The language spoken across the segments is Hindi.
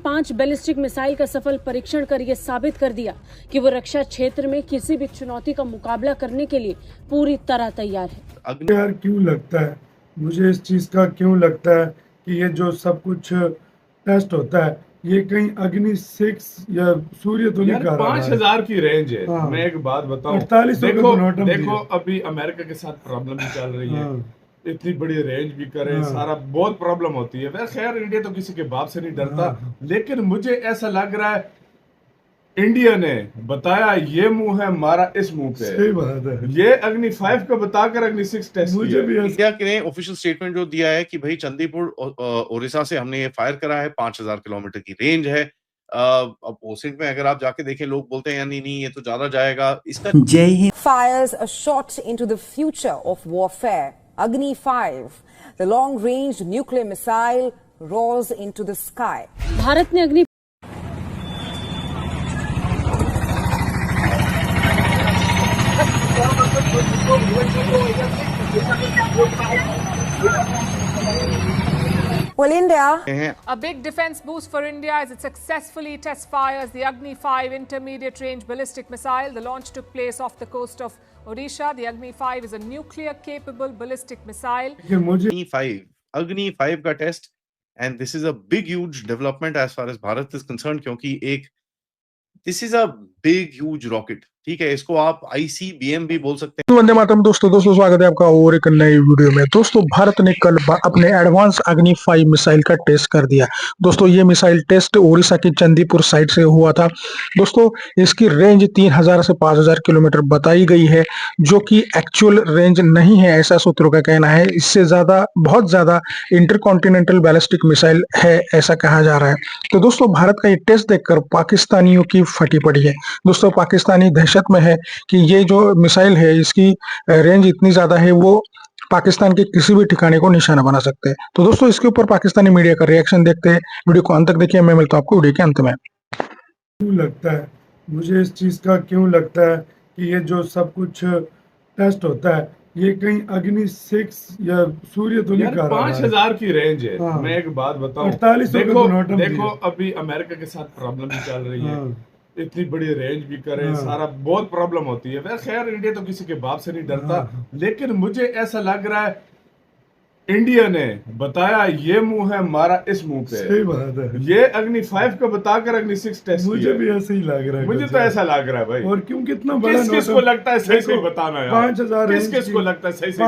5 बैलिस्टिक मिसाइल का सफल परीक्षण कर यह साबित कर दिया कि वो रक्षा क्षेत्र में किसी भी चुनौती का मुकाबला करने के लिए पूरी तरह तैयार है। यार क्यों लगता है मुझे इस चीज का, क्यों लगता है कि ये जो सब कुछ टेस्ट होता है ये कहीं अग्नि 6 या सूर्य तो नहीं कर रहा है? 5000 की रेंज है। हाँ। मैं एक बात बताऊं, 4800 देखो तो नोटम देखो अभी अमेरिका के साथ प्रॉब्लम भी चल रही है। हाँ। इतनी बड़ी रेंज भी करे, हाँ। सारा बहुत प्रॉब्लम होती है। वैसे खैर इंडिया तो किसी के बाप से नहीं डरता, हाँ। लेकिन मुझे ऐसा लग रहा है इंडिया ने बताया ये मुंह है, मारा इस मुंह पे। सही बात है। ये अग्नि 5 का बताकर अग्नि 6 टेस्ट मुझे भी इंडिया ने ऑफिशियल स्टेटमेंट जो दिया है कि भाई चंदीपुर ओडिशा से हमने ये फायर करा है, 5000 किलोमीटर की रेंज है। अब ओसेंट में अगर आप जाके देखें, लोग बोलते हैं नहीं नहीं ये तो ज्यादा जाएगा। इसका जय Hind. Fires a shot into the future of warfare. Agni 5, the long-range nuclear missile, roars into the sky. Bharat ने अग्नि Well, India. A big defense boost for India as it successfully test fires the Agni 5 intermediate range ballistic missile. The launch took place off the coast of Odisha. The Agni 5 is a nuclear capable ballistic missile. Agni 5 का test, and this is a big huge development as far as Bharat is concern, क्योंकि एक this is a big huge rocket. ठीक है, इसको आप ICBM भी बोल सकते हैं। वंदे मातरम दोस्तों स्वागत है आपका और एक नई वीडियो में। दोस्तों भारत ने कल अपने एडवांस अग्नि 5 मिसाइल का टेस्ट कर दिया। दोस्तों ये मिसाइल टेस्ट उड़ीसा के चंदीपुर साइड से हुआ था। दोस्तों इसकी रेंज 3000 से 5000 किलोमीटर बताई गई है, जो कि एक्चुअल रेंज नहीं है, ऐसा सूत्रों का कहना है। इससे ज्यादा, बहुत ज्यादा इंटरकॉन्टिनेंटल बैलिस्टिक मिसाइल है, ऐसा कहा जा रहा है। तो दोस्तों भारत का ये टेस्ट देखकर पाकिस्तानियों की फटी पड़ी है। दोस्तों पाकिस्तानी दहशत में है कि ये जो मिसाइल है इसकी रेंज इतनी ज्यादा है, वो पाकिस्तान के किसी भी ठिकाने को निशाना बना सकते हैं। तो दोस्तों इसके ऊपर पाकिस्तानी मीडिया का रिएक्शन देखते हैं। वीडियो को अंत तक देखिए, मैं मिलता हूं आपको वीडियो के अंत में। क्यों लगता है मुझे इस चीज का, क्यों लगता है कि ये जो सब कुछ टेस्ट होता है ये कहीं अग्नि 6 या सूर्य तो नहीं कर रहा है? 5000 की रेंज है। हाँ। मैं एक बात बताऊं, 4800 तो नोटम देखो अभी अमेरिका के साथ प्रॉब्लम भी चल रही है। इतनी बड़ी रेंज भी करे, सारा बहुत प्रॉब्लम होती है। वैसे खैर इंडिया तो किसी के बाप से नहीं डरता, लेकिन मुझे ऐसा लग रहा है इंडिया ने बताया ये मुंह है, मारा इस मुंह पे। सही बात है। ये अग्नि 5 का बताकर अग्नि 6 टेस्ट मुझे भी ऐसे ही लग रहा है। मुझे तो ऐसा लग रहा है भाई। और क्यों, कितना बड़ा किसको लगता है सही सही बताना यार। 5000 किसको लगता है सही सही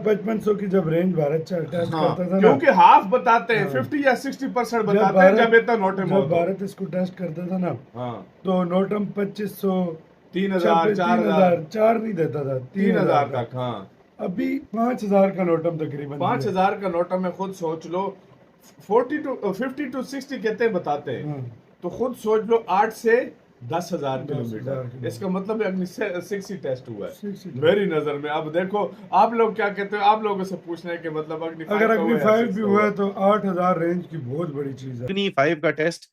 5500 की जब रेंज भारत टेस्ट करता था ना, क्योंकि हाफ बताते हैं, 50 या 60% बताते हैं जब इतना नोटम जब भारत इसको टेस्ट करता था ना, तो नोटम 2500 3000 4000 4 नहीं देता था, 3000 तक। हाँ अभी 5000 का नोटम तकरीबन 5000 का नोटम में खुद सोच लो, 50 to 60 कहते हैं बताते हैं, तो खुद सोच लो 8 से 10,000 किलोमीटर। इसका मतलब अग्नि 6 ही टेस्ट हुआ है मेरी नजर में। अब देखो आप लोग क्या कहते हो, आप लोगों से पूछना है कि मतलब अग्नि 5 अगर अग्नि 5 भी हुआ है तो 8000 रेंज की बहुत बड़ी चीज है। अग्नि 5 का test,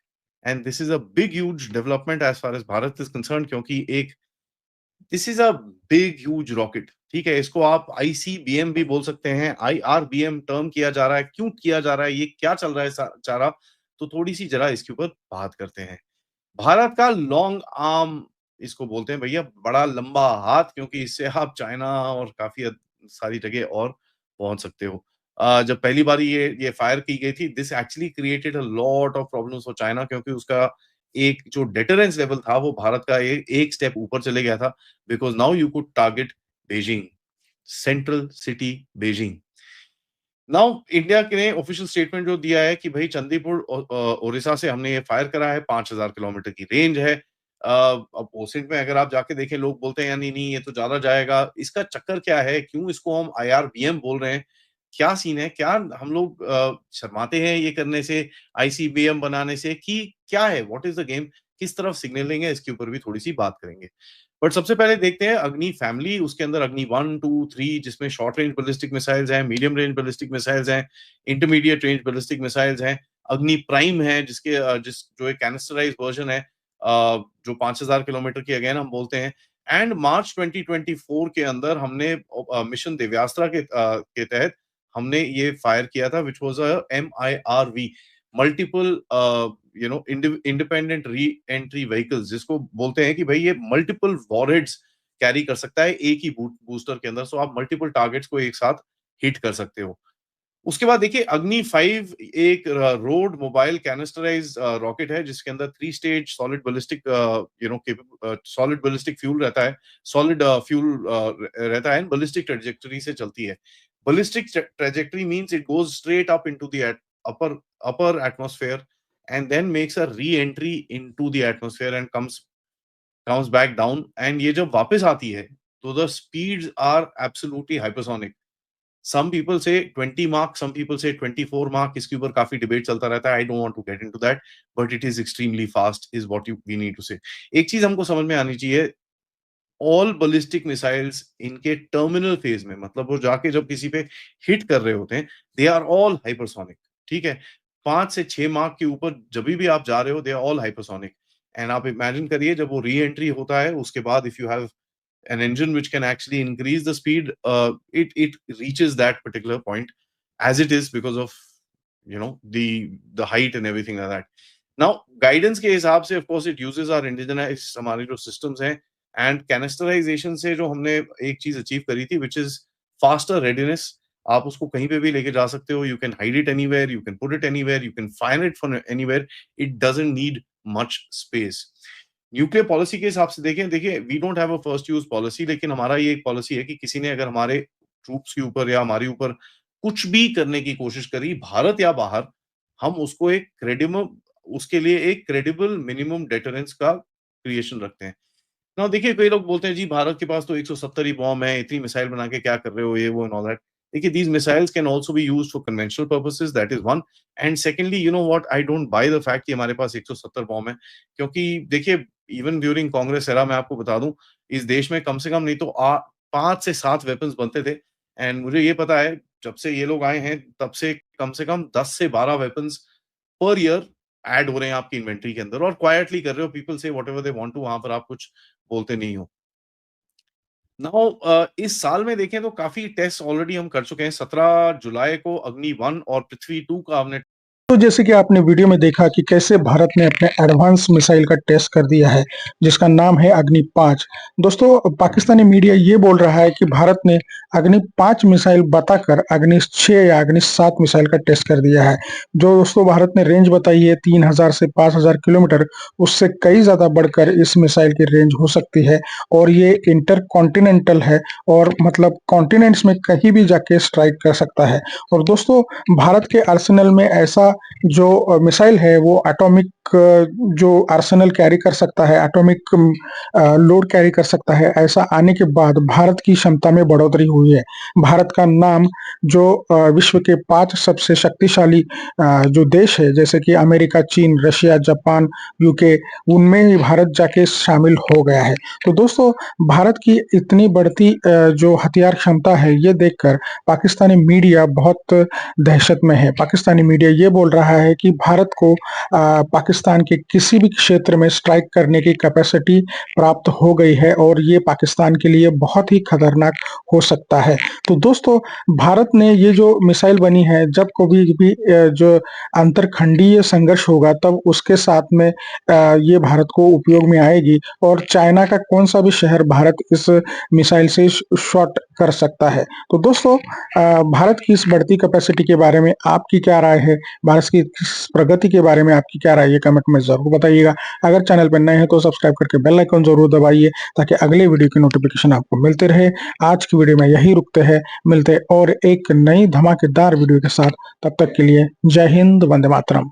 and this is a big huge development as far as Bharat is concern, क्योंकि एक this is a big huge rocket. ठीक है, इसको आप ICBM भी बोल सकते हैं, IRBM टर्म किया जा रहा है। क्यों किया जा रहा है, ये क्या चल रहा है चारा, तो थोड़ी सी जरा इसके ऊपर बात करते हैं। भारत का लॉन्ग आर्म इसको बोलते हैं भैया, बड़ा लंबा हाथ, क्योंकि इससे आप चाइना और काफी सारी जगह और पहुंच सकते हो। जब पहली बार ये फायर की गई थी, this actually created a lot of problems for China, क्योंकि उसका एक जो डेटरेंस लेवल था वो भारत का एक स्टेप ऊपर चले गया था, because now you could target Beijing, central city Beijing. Now India ने ऑफिशियल स्टेटमेंट जो दिया है कि भाई चंदीपुर ओडिशा से हमने ये फायर करा है, 5000 किलोमीटर की रेंज है। अब ओसेंट में अगर आप जाके देखें, लोग बोलते हैं नहीं नहीं ये तो ज्यादा जाएगा। इसका चक्कर क्या है, क्यों इसको हम IRBM बोल रहे हैं, क्या सीन है, क्या हम लोग शर्माते हैं ये करने से, ICBM बनाने से, कि क्या है, व्हाट इज द गेम, किस तरफ सिग्नलिंग है, इसके ऊपर भी थोड़ी सी बात करेंगे। बट सबसे पहले देखते हैं अग्नि फैमिली, उसके अंदर अग्नि 1, 2, 3, जिसमें शॉर्ट रेंज बैलिस्टिक मिसाइल्स हैं, मीडियम रेंज बैलिस्टिक मिसाइल्स हैं, इंटरमीडिएट रेंज बैलिस्टिक मिसाइल्स हैं। अग्नि प्राइम है जो एक कैनिस्टराइज वर्जन है, जो 5000 किलोमीटर की अगेन हम बोलते हैं। एंड मार्च 2024 के अंदर हमने मिशन दिव्यास्त्रा के तहत हमने ये फायर किया था, which was a MIRV, multiple independent re entry vehicles, जिसको बोलते हैं कि भाई ये मल्टीपल वॉरहेड्स कैरी कर सकता है एक ही बूस्टर के अंदर, सो आप मल्टीपल टारगेट्स को एक साथ हिट कर सकते हो। उसके बाद देखिए अग्नि 5 एक रोड मोबाइल कैनिस्टराइज रॉकेट है जिसके अंदर 3 stage solid ballistic solid ballistic fuel रहता है, सॉलिड फ्यूल रहता है, बैलिस्टिक ट्रैजेक्टरी से चलती है। Ballistic trajectory means it goes straight up into the upper atmosphere and then makes a re-entry into the atmosphere and comes back down, and ये जब वापस आती है तो the speeds are absolutely hypersonic. Some people say 20 Mach, some people say 24 Mach, इसके ऊपर काफी डिबेट चलता रहता है, I don't want to get into that, but it is extremely fast is what we need to say. एक चीज हमको समझ में आनी चाहिए, ऑल बैलिस्टिक मिसाइल्स इनके टर्मिनल फेज में, मतलब वो जाके जब किसी पे हिट कर रहे होते हैं, दे आर ऑल हाइपरसोनिक, ठीक है। 5 से 6 मार्क के ऊपर जब भी आप जा रहे हो, they are all hypersonic. And आप इमेजिन करिए जब वो री एंट्री होता है उसके बाद, if you have an engine which can actually increase the speed, it reaches that particular point as it is because of the height and everything like that. Now guidance के हिसाब से of course it uses our indigenized हमारे जो systems हैं, and canisterization से जो हमने एक चीज अचीव करी थी which is faster readiness. आप उसको कहीं पे भी लेके जा सकते हो, you can hide it anywhere, you can put it anywhere, you can fire it from anywhere, it doesn't need much space. Nuclear policy के हिसाब से देखिए we don't have a first use policy, लेकिन हमारा ये एक पॉलिसी है कि किसी ने अगर हमारे ट्रूप्स के ऊपर या हमारे ऊपर कुछ भी करने की कोशिश करी, भारत या बाहर, हम उसको उसके लिए एक क्रेडिबल मिनिमम डेटरेंस का क्रिएशन रखते हैं। ना देखिए कई लोग बोलते हैं जी भारत के पास तो 170 ही बॉम्ब है, इतनी मिसाइल बना के क्या कर रहे हो, ये वो एंड ऑल दैट। देखिए these missiles can also be used for conventional purposes, that is one, and secondly you know what, I don't buy the fact कि हमारे पास 170 बॉम्ब है, क्योंकि देखिए इवन ड्यूरिंग कांग्रेस एरा मैं आपको बता दूं इस देश में कम से कम नहीं तो 5 से 7 वेपन्स बनते थे, एंड मुझे ये पता है जब से ये लोग आए हैं तब से कम 10 से 12 वेपन्स पर ईयर ऐड हो रहे हैं आपकी इन्वेंट्री के अंदर, और क्वाइटली कर रहे हो, people say whatever they want to, वहां पर आप कुछ बोलते नहीं हो। नाउ इस साल में देखें तो काफी टेस्ट ऑलरेडी हम कर चुके हैं। 17 जुलाई को अग्नि 1 और पृथ्वी 2 का हमने, तो जैसे कि आपने वीडियो में देखा कि कैसे भारत ने अपने एडवांस मिसाइल का टेस्ट कर दिया है जिसका नाम है अग्नि 5। दोस्तों पाकिस्तानी मीडिया ये बोल रहा है कि भारत ने अग्नि 5 मिसाइल बताकर अग्नि 6 या अग्नि 7 मिसाइल का टेस्ट कर दिया है। जो दोस्तों भारत ने रेंज बताई है 3000 से 5000 किलोमीटर, उससे कई ज्यादा बढ़कर इस मिसाइल की रेंज हो सकती है, और ये इंटर कॉन्टिनेंटल है और मतलब कॉन्टिनेंट्स में कहीं भी जाके स्ट्राइक कर सकता है। और दोस्तों भारत के आर्सेनल में ऐसा जो मिसाइल है वो एटॉमिक जो आर्सेनल कैरी कर सकता है, एटॉमिक लोड कैरी कर सकता है। ऐसा आने के बाद भारत की क्षमता में बढ़ोतरी हुई है। भारत का नाम जो विश्व के 5 सबसे शक्तिशाली जो देश है जैसे कि अमेरिका, चीन, रशिया, जापान, यूके, उनमें ही भारत जाके शामिल हो गया है। तो दोस्तों भारत की इतनी बढ़ती जो हथियार क्षमता है ये देखकर पाकिस्तानी मीडिया बहुत दहशत में है। पाकिस्तानी मीडिया ये बोल रहा है कि भारत को पाकिस्तान के किसी भी क्षेत्र में स्ट्राइक करने की कैपेसिटी प्राप्त हो गई है और ये पाकिस्तान के लिए बहुत ही खतरनाक हो सकता है। तो दोस्तों भारत ने ये जो मिसाइल बनी है, जब कभी भी जो अंतरखंडीय संघर्ष होगा तब उसके साथ में ये भारत को उपयोग में आएगी, और चाइना का कौन सा भी शहर भारत इस मिसाइल से शॉट कर सकता है। तो दोस्तों भारत की इस बढ़ती कैपेसिटी के बारे में आपकी क्या राय है, भारत की प्रगति के बारे में आपकी क्या राय है, कमेंट में जरूर बताइएगा। अगर चैनल पर नए हैं तो सब्सक्राइब करके बेल आइकन जरूर दबाइए ताकि अगले वीडियो की नोटिफिकेशन आपको मिलते रहे। आज की वीडियो में यही रुकते हैं, मिलते और एक नई धमाकेदार वीडियो के साथ। तब तक के लिए जय हिंद, वंदे मातरम।